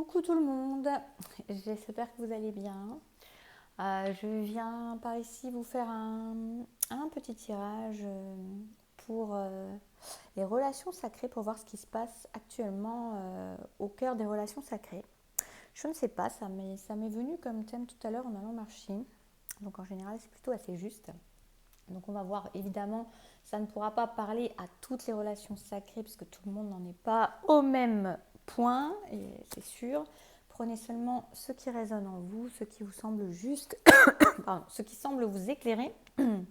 Coucou tout le monde, j'espère que vous allez bien. Je viens par ici vous faire un petit tirage pour les relations sacrées, pour voir ce qui se passe actuellement au cœur des relations sacrées. Je ne sais pas, ça m'est venu comme thème tout à l'heure en allant marcher. Donc en général c'est plutôt assez juste. Donc on va voir, évidemment, ça ne pourra pas parler à toutes les relations sacrées puisque tout le monde n'en est pas au même point, et c'est sûr. Prenez seulement ce qui résonne en vous, ce qui vous semble juste, pardon, ce qui semble vous éclairer. Je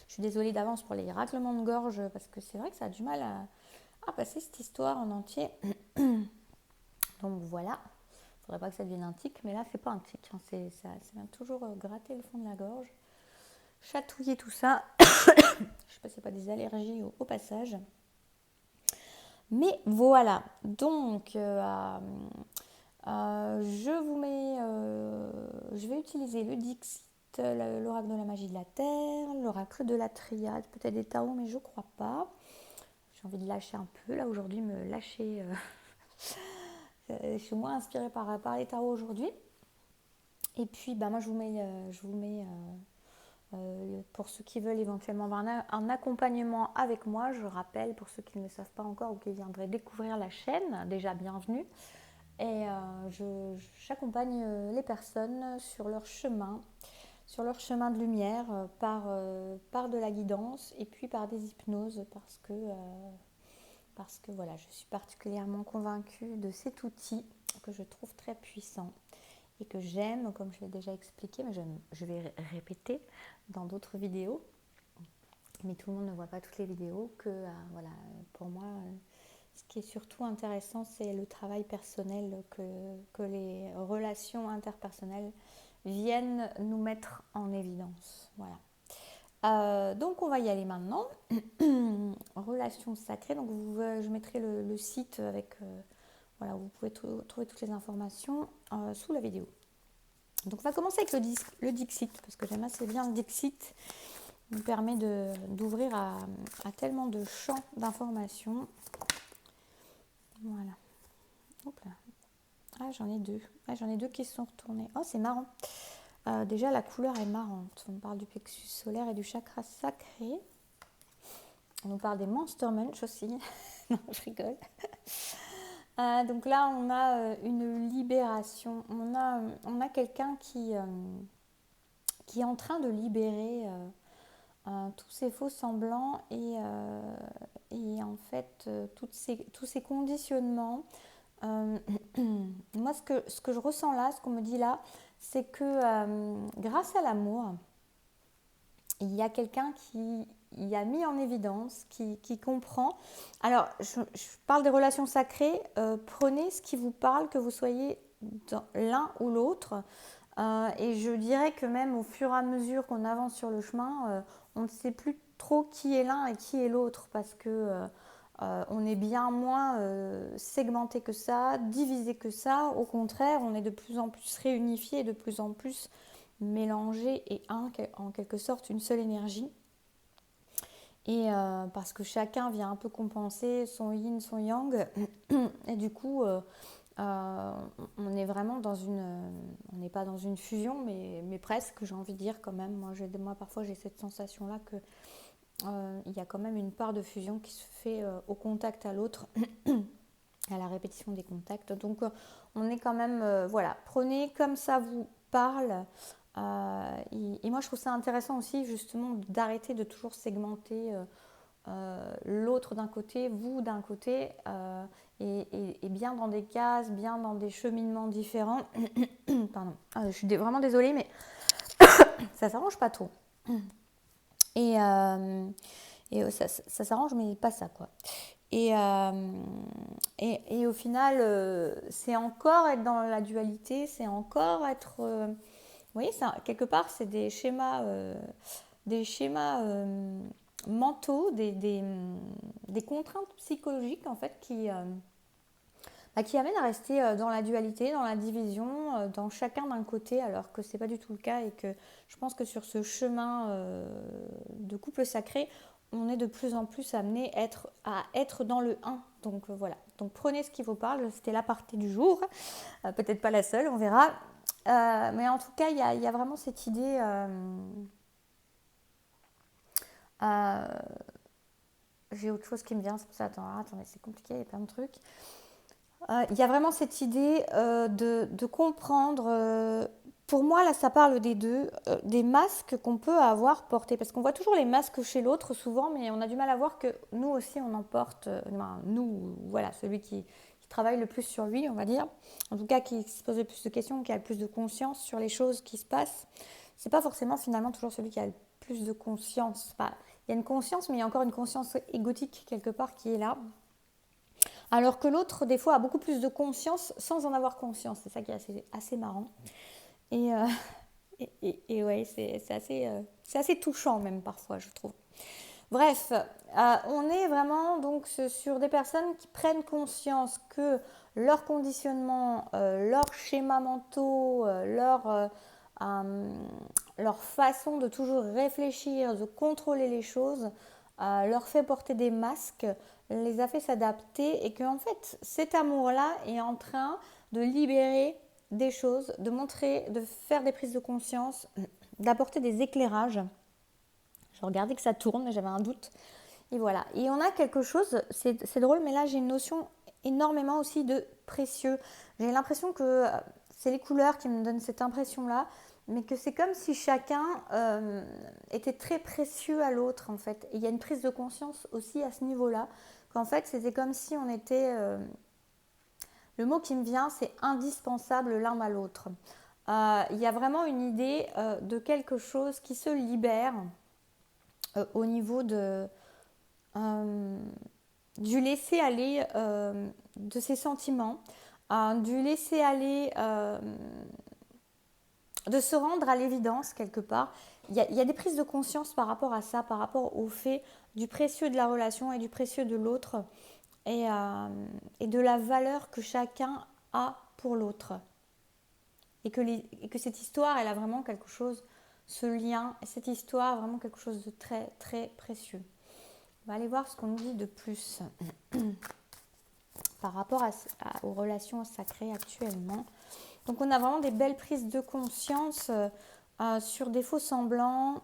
suis désolée d'avance pour les raclements de gorge parce que c'est vrai que ça a du mal à passer cette histoire en entier. Donc voilà, il ne faudrait pas que ça devienne un tic, mais là c'est pas un tic, hein, ça vient toujours gratter le fond de la gorge, chatouiller tout ça. Je sais pas si c'est pas des allergies au passage. Mais voilà, donc je vais utiliser le Dixit, l'oracle de la magie de la Terre, l'oracle de la Triade, peut-être des tarots, mais je crois pas. J'ai envie de lâcher un peu, là aujourd'hui, me lâcher. Je suis moins inspirée par les tarots aujourd'hui. Et puis, bah, moi, pour ceux qui veulent éventuellement avoir un accompagnement avec moi, je rappelle, pour ceux qui ne le savent pas encore ou qui viendraient découvrir la chaîne, déjà bienvenue. Et j'accompagne les personnes sur leur chemin de lumière par de la guidance et puis par des hypnoses parce que voilà, je suis particulièrement convaincue de cet outil que je trouve très puissant et que j'aime, comme je l'ai déjà expliqué, mais je vais répéter dans d'autres vidéos. Mais tout le monde ne voit pas toutes les vidéos, voilà, pour moi, ce qui est surtout intéressant, c'est le travail personnel que les relations interpersonnelles viennent nous mettre en évidence. Voilà. Donc on va y aller maintenant. Relations sacrées. Donc je mettrai le site avec voilà, vous pouvez trouver toutes les informations sous la vidéo. Donc on va commencer avec le Dixit parce que j'aime assez bien le Dixit. Il me permet d'ouvrir à tellement de champs d'informations. Voilà. Hop là. Ah, j'en ai deux. Ah, j'en ai deux qui se sont retournés. Oh, c'est marrant. Déjà, la couleur est marrante. On parle du plexus solaire et du chakra sacré. On nous parle des Monster Munch aussi. Non, je rigole. Donc là, on a une libération. On a quelqu'un qui est en train de libérer tous ces faux semblants et en fait tous ces conditionnements. Moi, ce que je ressens là, ce qu'on me dit là, c'est que grâce à l'amour, il y a quelqu'un qui y a mis en évidence, qui comprend. Alors, je parle des relations sacrées. Prenez ce qui vous parle, que vous soyez dans l'un ou l'autre. Et je dirais que même au fur et à mesure qu'on avance sur le chemin, on ne sait plus trop qui est l'un et qui est l'autre parce que on est bien moins segmenté que ça, divisé que ça. Au contraire, on est de plus en plus réunifié, de plus en plus mélangé et en quelque sorte une seule énergie. Et parce que chacun vient un peu compenser son yin, son yang. Et du coup, on est vraiment on n'est pas dans une fusion, mais presque, j'ai envie de dire quand même. Moi parfois, j'ai cette sensation-là que il y a quand même une part de fusion qui se fait au contact à l'autre, à la répétition des contacts. Donc, on est quand même, voilà, prenez comme ça vous parle. Et moi, je trouve ça intéressant aussi, justement, d'arrêter de toujours segmenter l'autre d'un côté, vous d'un côté, et bien dans des cases, bien dans des cheminements différents. Pardon, je suis vraiment désolée, mais ça s'arrange pas trop. Et ça s'arrange, mais pas ça, quoi. Et au final, c'est encore être dans la dualité, c'est encore être... vous voyez, quelque part, c'est des schémas mentaux, des contraintes psychologiques, en fait, qui amènent à rester dans la dualité, dans la division, dans chacun d'un côté, alors que c'est pas du tout le cas et que je pense que sur ce chemin de couple sacré, on est de plus en plus amené à être dans le 1, Donc voilà, donc prenez ce qui vous parle, c'était la partie du jour, peut-être pas la seule, on verra. Mais en tout cas, il y a vraiment cette idée... j'ai autre chose qui me vient, c'est pour ça, attendez, c'est compliqué, il y a plein de trucs. Il y a vraiment cette idée de comprendre, pour moi là ça parle des deux, des masques qu'on peut avoir portés, parce qu'on voit toujours les masques chez l'autre souvent, mais on a du mal à voir que nous aussi on en porte, nous, voilà, celui qui travaille le plus sur lui, on va dire, en tout cas qui se pose le plus de questions, qui a le plus de conscience sur les choses qui se passent, c'est pas forcément finalement toujours celui qui a le plus de conscience, enfin, il y a une conscience, mais il y a encore une conscience égotique quelque part qui est là. Alors que l'autre, des fois, a beaucoup plus de conscience sans en avoir conscience. C'est ça qui est assez marrant. Et, ouais, c'est assez touchant même parfois, je trouve. Bref, on est vraiment donc sur des personnes qui prennent conscience que leur conditionnement, leurs schémas mentaux, leur façon de toujours réfléchir, de contrôler les choses, leur fait porter des masques, les a fait s'adapter et que en fait cet amour-là est en train de libérer des choses, de montrer, de faire des prises de conscience, d'apporter des éclairages. Je regardais que ça tourne, mais j'avais un doute. Et voilà. Et on a quelque chose, c'est drôle, mais là j'ai une notion énormément aussi de précieux. J'ai l'impression que c'est les couleurs qui me donnent cette impression-là, mais que c'est comme si chacun était très précieux à l'autre en fait. Et il y a une prise de conscience aussi à ce niveau-là, qu'en fait c'était comme si on était... le mot qui me vient, c'est indispensable l'un à l'autre. Il y a vraiment une idée de quelque chose qui se libère au niveau du laisser aller de ses sentiments, du laisser aller, de se rendre à l'évidence quelque part. Il y a des prises de conscience par rapport à ça, par rapport au fait du précieux de la relation et du précieux de l'autre et de la valeur que chacun a pour l'autre. Et que cette histoire, elle a vraiment quelque chose, ce lien, cette histoire a vraiment quelque chose de très, très précieux. On va aller voir ce qu'on nous dit de plus par rapport aux relations sacrées actuellement. Donc on a vraiment des belles prises de conscience sur des faux semblants.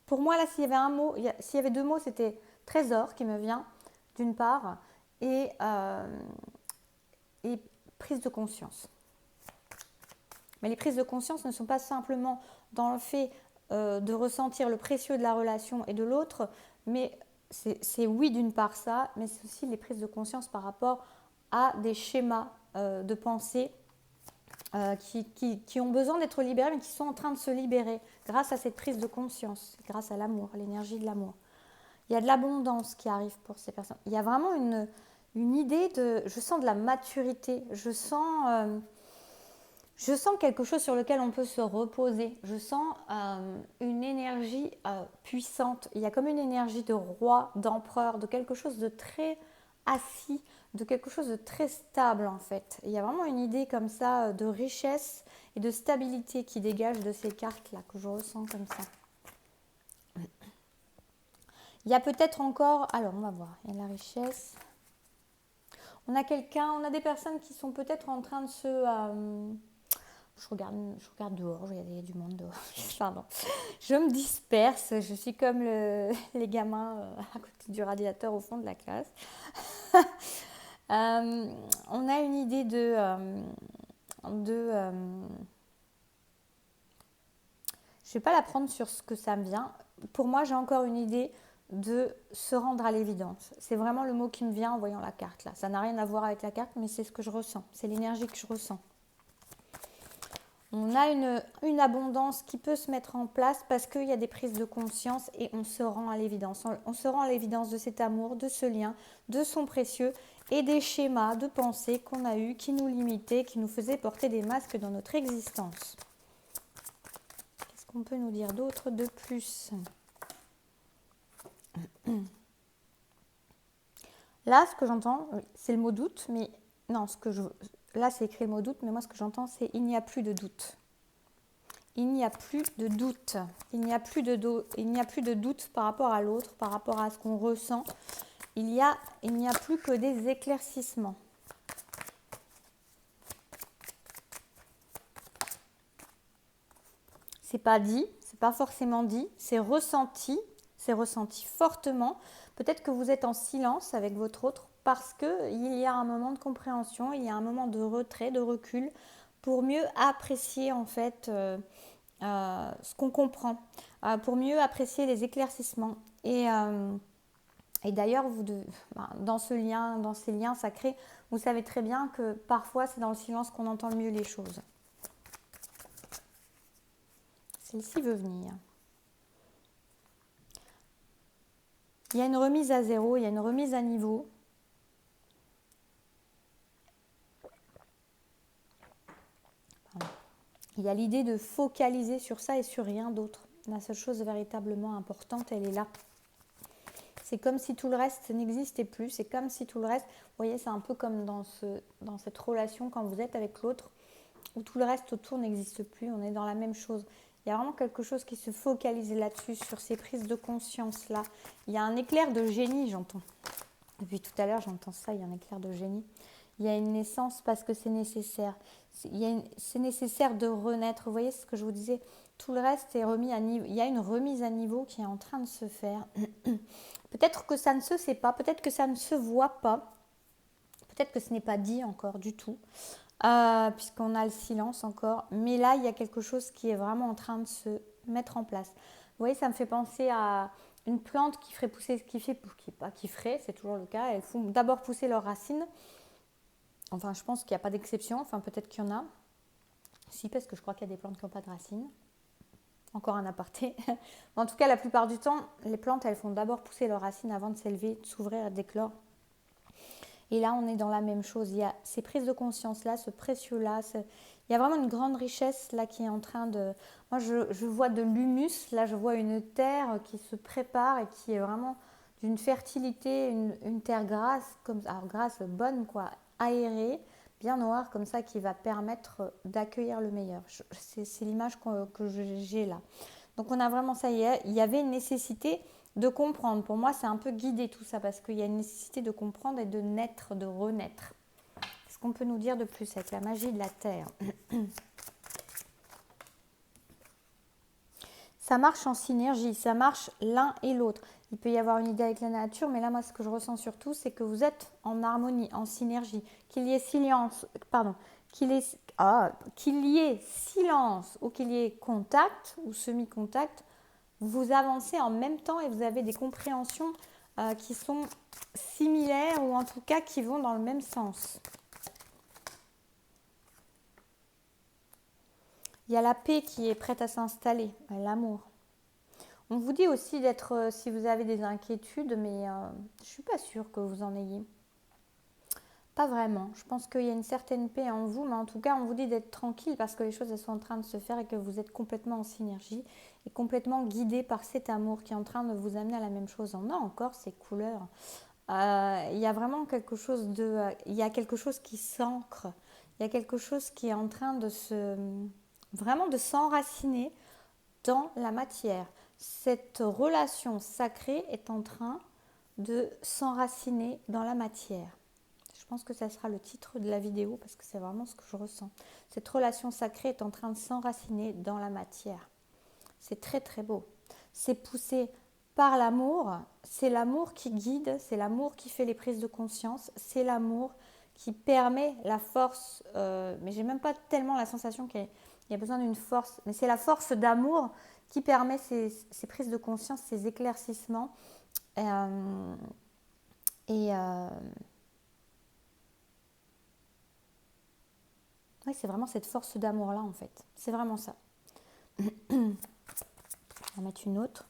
Pour moi, là, s'il y avait un mot, s'il y avait deux mots, c'était trésor qui me vient, d'une part, et prise de conscience. Mais les prises de conscience ne sont pas simplement dans le fait de ressentir le précieux de la relation et de l'autre, mais c'est oui d'une part ça, mais c'est aussi les prises de conscience par rapport à des schémas de pensée qui ont besoin d'être libérés, mais qui sont en train de se libérer grâce à cette prise de conscience, grâce à l'amour, à l'énergie de l'amour. Il y a de l'abondance qui arrive pour ces personnes. Il y a vraiment une idée de... Je sens de la maturité, je sens quelque chose sur lequel on peut se reposer. Je sens une énergie puissante. Il y a comme une énergie de roi, d'empereur, de quelque chose de très assis, de quelque chose de très stable en fait. Il y a vraiment une idée comme ça de richesse et de stabilité qui dégage de ces cartes-là, que je ressens comme ça. Il y a peut-être encore... Alors, on va voir. Il y a la richesse. On a des personnes qui sont peut-être en train de se... Je regarde dehors, il y a du monde dehors. Pardon. Je me disperse, je suis comme les gamins à côté du radiateur au fond de la classe. On a une idée je ne vais pas la prendre sur ce que ça me vient. Pour moi, j'ai encore une idée de se rendre à l'évidence. C'est vraiment le mot qui me vient en voyant la carte là. Ça n'a rien à voir avec la carte, mais c'est ce que je ressens. C'est l'énergie que je ressens. On a une abondance qui peut se mettre en place parce qu'il y a des prises de conscience et on se rend à l'évidence. On se rend à l'évidence de cet amour, de ce lien, de son précieux et des schémas de pensée qu'on a eus qui nous limitaient, qui nous faisaient porter des masques dans notre existence. Qu'est-ce qu'on peut nous dire d'autre de plus ? Là, ce que j'entends, c'est le mot doute, mais non, là c'est écrit le mot doute, mais moi ce que j'entends c'est il n'y a plus de doute. il n'y a plus de doute. Il n'y a plus de doute par rapport à l'autre, par rapport à ce qu'on ressent. Il n'y a plus que des éclaircissements. C'est pas dit, c'est pas forcément dit, c'est ressenti fortement. Peut-être que vous êtes en silence avec votre autre parce qu'il y a un moment de compréhension, il y a un moment de retrait, de recul pour mieux apprécier en fait ce qu'on comprend, pour mieux apprécier les éclaircissements. Et d'ailleurs, dans ces liens sacrés, vous savez très bien que parfois c'est dans le silence qu'on entend le mieux les choses. Celle-ci veut venir. Il y a une remise à zéro, il y a une remise à niveau. Il y a l'idée de focaliser sur ça et sur rien d'autre. La seule chose véritablement importante, elle est là. C'est comme si tout le reste n'existait plus. C'est comme si tout le reste... Vous voyez, c'est un peu comme dans cette relation quand vous êtes avec l'autre, où tout le reste autour n'existe plus. On est dans la même chose. Il y a vraiment quelque chose qui se focalise là-dessus, sur ces prises de conscience-là. Il y a un éclair de génie, j'entends. Depuis tout à l'heure, j'entends ça, il y a un éclair de génie. Il y a une naissance parce que c'est nécessaire. C'est nécessaire de renaître. Vous voyez ce que je vous disais? Tout le reste est remis à niveau. Il y a une remise à niveau qui est en train de se faire. Peut-être que ça ne se sait pas, peut-être que ça ne se voit pas. Peut-être que ce n'est pas dit encore du tout. Puisqu'on a le silence encore. Mais là, il y a quelque chose qui est vraiment en train de se mettre en place. Vous voyez, ça me fait penser à une plante qui ferait pousser, c'est toujours le cas. Elles font d'abord pousser leurs racines. Enfin, je pense qu'il n'y a pas d'exception. Enfin, peut-être qu'il y en a. Si, parce que je crois qu'il y a des plantes qui n'ont pas de racines. Encore un aparté. En tout cas, la plupart du temps, les plantes, elles font d'abord pousser leurs racines avant de s'élever, de s'ouvrir, d'éclore. Et là, on est dans la même chose. Il y a ces prises de conscience-là, ce précieux-là. Il y a vraiment une grande richesse là qui est en train de... Moi, je vois de l'humus. Là, je vois une terre qui se prépare et qui est vraiment d'une fertilité, une terre grasse, alors grasse, bonne, quoi, aérée, bien noire, comme ça, qui va permettre d'accueillir le meilleur. C'est l'image que j'ai là. Donc, on a vraiment ça. Il y avait une nécessité de comprendre. Pour moi, c'est un peu guidé tout ça parce qu'il y a une nécessité de comprendre et de naître, de renaître. Qu'est-ce qu'on peut nous dire de plus avec la magie de la Terre? Ça marche en synergie, ça marche l'un et l'autre. Il peut y avoir une idée avec la nature, mais là, moi, ce que je ressens surtout, c'est que vous êtes en harmonie, en synergie. Qu'il y ait silence, qu'il y ait silence ou qu'il y ait contact ou semi-contact, vous avancez en même temps et vous avez des compréhensions qui sont similaires ou en tout cas qui vont dans le même sens. Il y a la paix qui est prête à s'installer, l'amour. On vous dit aussi d'être, si vous avez des inquiétudes, mais je ne suis pas sûre que vous en ayez. Pas vraiment. Je pense qu'il y a une certaine paix en vous, mais en tout cas, on vous dit d'être tranquille parce que les choses elles sont en train de se faire et que vous êtes complètement en synergie et complètement guidé par cet amour qui est en train de vous amener à la même chose. On a encore ces couleurs. Il y a vraiment quelque chose il y a quelque chose qui s'ancre. Il y a quelque chose qui est en train de vraiment de s'enraciner dans la matière. Cette relation sacrée est en train de s'enraciner dans la matière. Je pense que ça sera le titre de la vidéo parce que c'est vraiment ce que je ressens. Cette relation sacrée est en train de s'enraciner dans la matière. C'est très très beau. C'est poussé par l'amour. C'est l'amour qui guide, c'est l'amour qui fait les prises de conscience, c'est l'amour qui permet la force. Mais j'ai même pas tellement la sensation qu'il y a besoin d'une force. Mais c'est la force d'amour qui permet ces prises de conscience, ces éclaircissements. Oui, c'est vraiment cette force d'amour-là, en fait. C'est vraiment ça. On va mettre une autre.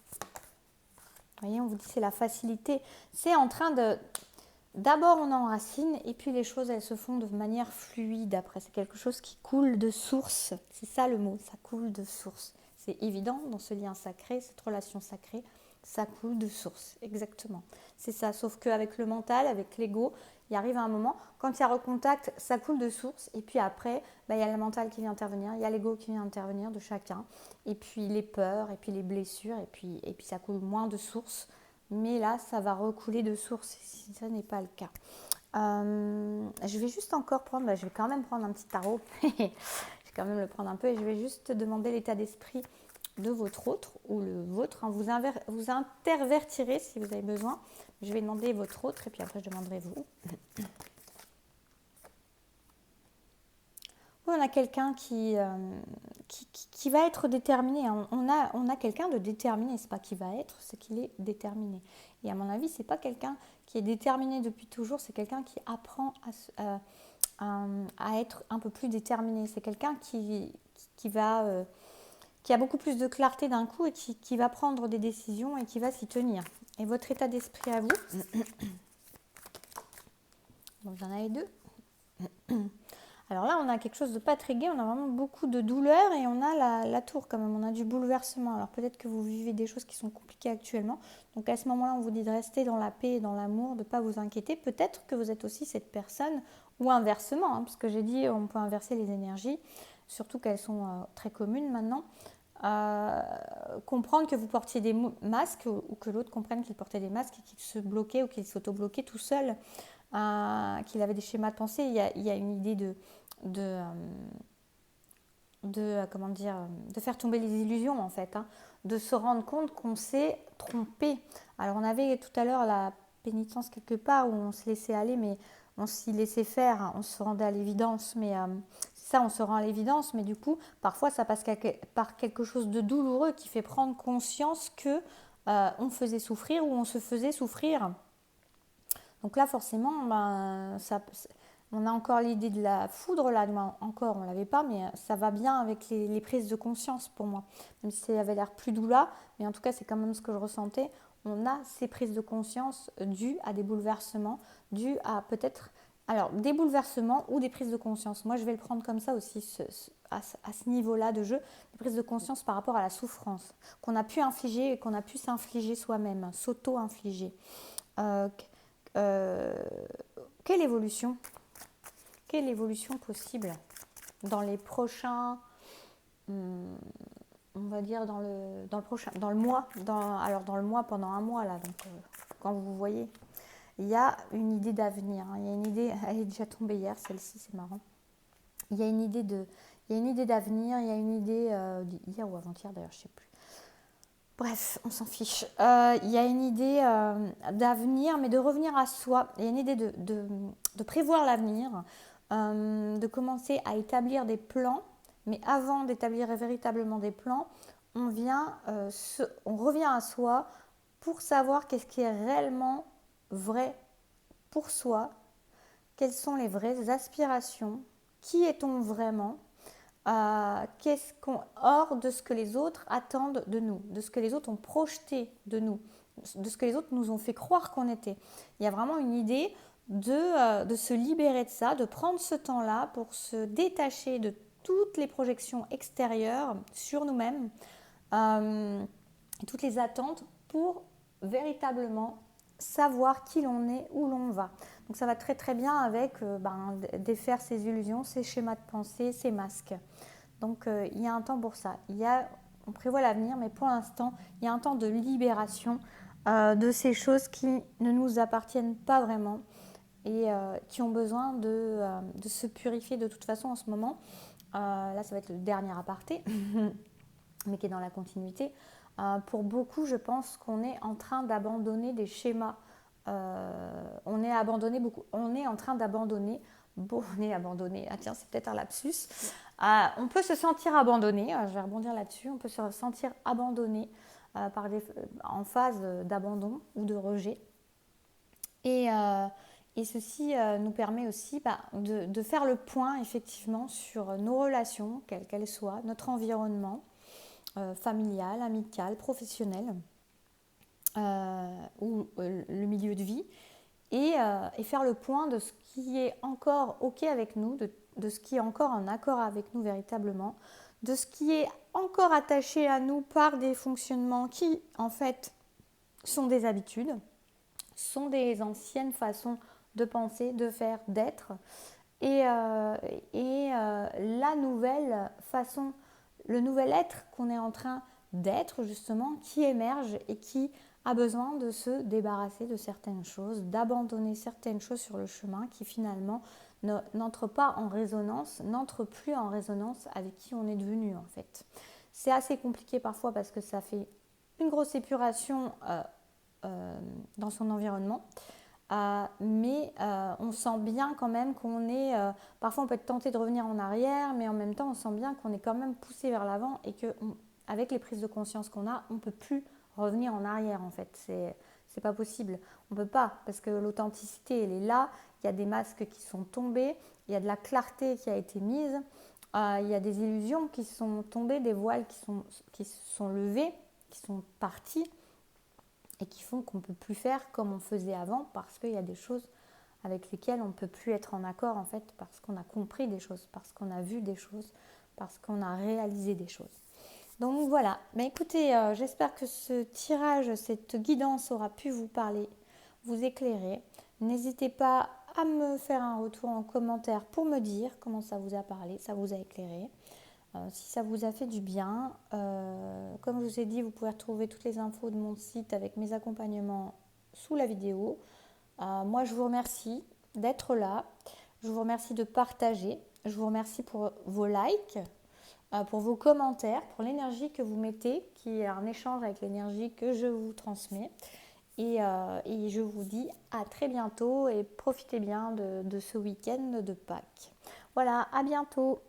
Vous voyez, on vous dit c'est la facilité. C'est en train de... D'abord, on enracine et puis les choses, elles se font de manière fluide après. C'est quelque chose qui coule de source. C'est ça le mot, ça coule de source. C'est évident dans ce lien sacré, cette relation sacrée. Ça coule de source, exactement. C'est ça, sauf qu'avec le mental, avec l'ego, il arrive à un moment, quand il y a recontact, ça coule de source. Et puis après, il y a le mental qui vient intervenir, il y a l'ego qui vient intervenir de chacun. Et puis les peurs, et puis les blessures, et puis ça coule moins de source. Mais là, ça va recouler de source si ça n'est pas le cas. Je vais juste encore prendre, je vais quand même prendre un petit tarot. Je vais quand même le prendre un peu et je vais juste demander l'état d'esprit de votre autre ou le vôtre. Vous intervertirez si vous avez besoin. Je vais demander votre autre et puis après je demanderai vous. Oui, on a quelqu'un qui va être déterminé. On a quelqu'un de déterminé. C'est pas qui va être, c'est qu'il est déterminé. Et à mon avis, c'est pas quelqu'un qui est déterminé depuis toujours. C'est quelqu'un qui apprend à être un peu plus déterminé. C'est quelqu'un qui a beaucoup plus de clarté d'un coup et qui va prendre des décisions et qui va s'y tenir. Et votre état d'esprit à vous? Bon, j'en avais deux. Alors là, on a quelque chose de pas très gai, on a vraiment beaucoup de douleur et on a la tour quand même, on a du bouleversement. Alors peut-être que vous vivez des choses qui sont compliquées actuellement. Donc à ce moment-là, on vous dit de rester dans la paix et dans l'amour, de ne pas vous inquiéter. Peut-être que vous êtes aussi cette personne, ou inversement, parce que j'ai dit on peut inverser les énergies, surtout qu'elles sont très communes maintenant. Comprendre que vous portiez des masques ou que l'autre comprenne qu'il portait des masques et qu'il se bloquait ou qu'il s'auto-bloquait tout seul, qu'il avait des schémas de pensée. Il y a une idée de faire tomber les illusions en fait, de se rendre compte qu'on s'est trompé. Alors on avait tout à l'heure la pénitence quelque part où on se laissait aller, mais on s'y laissait faire, on se rendait à l'évidence, mais ça on se rend à l'évidence, mais du coup parfois ça passe par quelque chose de douloureux qui fait prendre conscience que on faisait souffrir ou on se faisait souffrir. Donc là forcément on a encore l'idée de la foudre là, encore on ne l'avait pas, mais ça va bien avec les prises de conscience pour moi. Même si ça avait l'air plus doux là, mais en tout cas c'est quand même ce que je ressentais. On a ces prises de conscience dues à des bouleversements, dues à peut-être, alors des bouleversements ou des prises de conscience. Moi je vais le prendre comme ça aussi, à ce niveau-là de jeu, des prises de conscience par rapport à la souffrance qu'on a pu infliger et qu'on a pu s'infliger soi-même, s'auto-infliger. Quelle évolution possible dans les prochains, on va dire dans le mois, dans le mois pendant un mois là, donc quand vous voyez, il y a une idée d'avenir, il y a une idée, elle est déjà tombée hier, celle-ci c'est marrant. Il y a une idée d'avenir, il y a une idée hier ou avant-hier d'ailleurs, je sais plus. Bref, on s'en fiche. Il y a une idée d'avenir, mais de revenir à soi. Il y a une idée de prévoir l'avenir, de commencer à établir des plans. Mais avant d'établir véritablement des plans, on revient à soi pour savoir qu'est-ce qui est réellement vrai pour soi, quelles sont les vraies aspirations, qui est-on vraiment, hors de ce que les autres attendent de nous, de ce que les autres ont projeté de nous, de ce que les autres nous ont fait croire qu'on était. Il y a vraiment une idée de se libérer de ça, de prendre ce temps-là pour se détacher de toutes les projections extérieures sur nous-mêmes, toutes les attentes pour véritablement savoir qui l'on est, où l'on va. Donc ça va très très bien avec défaire ces illusions, ces schémas de pensée, ces masques. Donc il y a un temps pour ça. On prévoit l'avenir, mais pour l'instant, il y a un temps de libération de ces choses qui ne nous appartiennent pas vraiment et qui ont besoin de se purifier de toute façon en ce moment. Là, ça va être le dernier aparté, mais qui est dans la continuité. Pour beaucoup, je pense qu'on est en train d'abandonner des schémas. On est en train d'abandonner. Ah tiens, c'est peut-être un lapsus. On peut se sentir abandonné. Je vais rebondir là-dessus. On peut se sentir abandonné en phase d'abandon ou de rejet. Et ceci nous permet aussi de faire le point effectivement sur nos relations, quelles qu'elles soient, notre environnement familial, amical, professionnel ou le milieu de vie et faire le point de ce qui est encore OK avec nous, de ce qui est encore en accord avec nous véritablement, de ce qui est encore attaché à nous par des fonctionnements qui en fait sont des habitudes, sont des anciennes façons de penser, de faire, d'être. La nouvelle façon, le nouvel être qu'on est en train d'être justement, qui émerge et qui a besoin de se débarrasser de certaines choses, d'abandonner certaines choses sur le chemin qui finalement n'entrent pas en résonance, n'entrent plus en résonance avec qui on est devenu en fait. C'est assez compliqué parfois parce que ça fait une grosse épuration dans son environnement. Mais on sent bien quand même qu'on est... parfois on peut être tenté de revenir en arrière, mais en même temps on sent bien qu'on est quand même poussé vers l'avant et qu'avec les prises de conscience qu'on a, on ne peut plus revenir en arrière en fait. C'est pas possible. On ne peut pas parce que l'authenticité elle est là, il y a des masques qui sont tombés, il y a de la clarté qui a été mise, il y a des illusions qui sont tombées, des voiles qui sont levés, qui sont partis et qui font qu'on ne peut plus faire comme on faisait avant parce qu'il y a des choses avec lesquelles on ne peut plus être en accord en fait parce qu'on a compris des choses, parce qu'on a vu des choses, parce qu'on a réalisé des choses. Donc voilà, mais écoutez, j'espère que ce tirage, cette guidance aura pu vous parler, vous éclairer. N'hésitez pas à me faire un retour en commentaire pour me dire comment ça vous a parlé, ça vous a éclairé. Si ça vous a fait du bien, comme je vous ai dit, vous pouvez retrouver toutes les infos de mon site avec mes accompagnements sous la vidéo. Moi, je vous remercie d'être là. Je vous remercie de partager. Je vous remercie pour vos likes, pour vos commentaires, pour l'énergie que vous mettez, qui est un échange avec l'énergie que je vous transmets. Et je vous dis à très bientôt et profitez bien de ce week-end de Pâques. Voilà, à bientôt.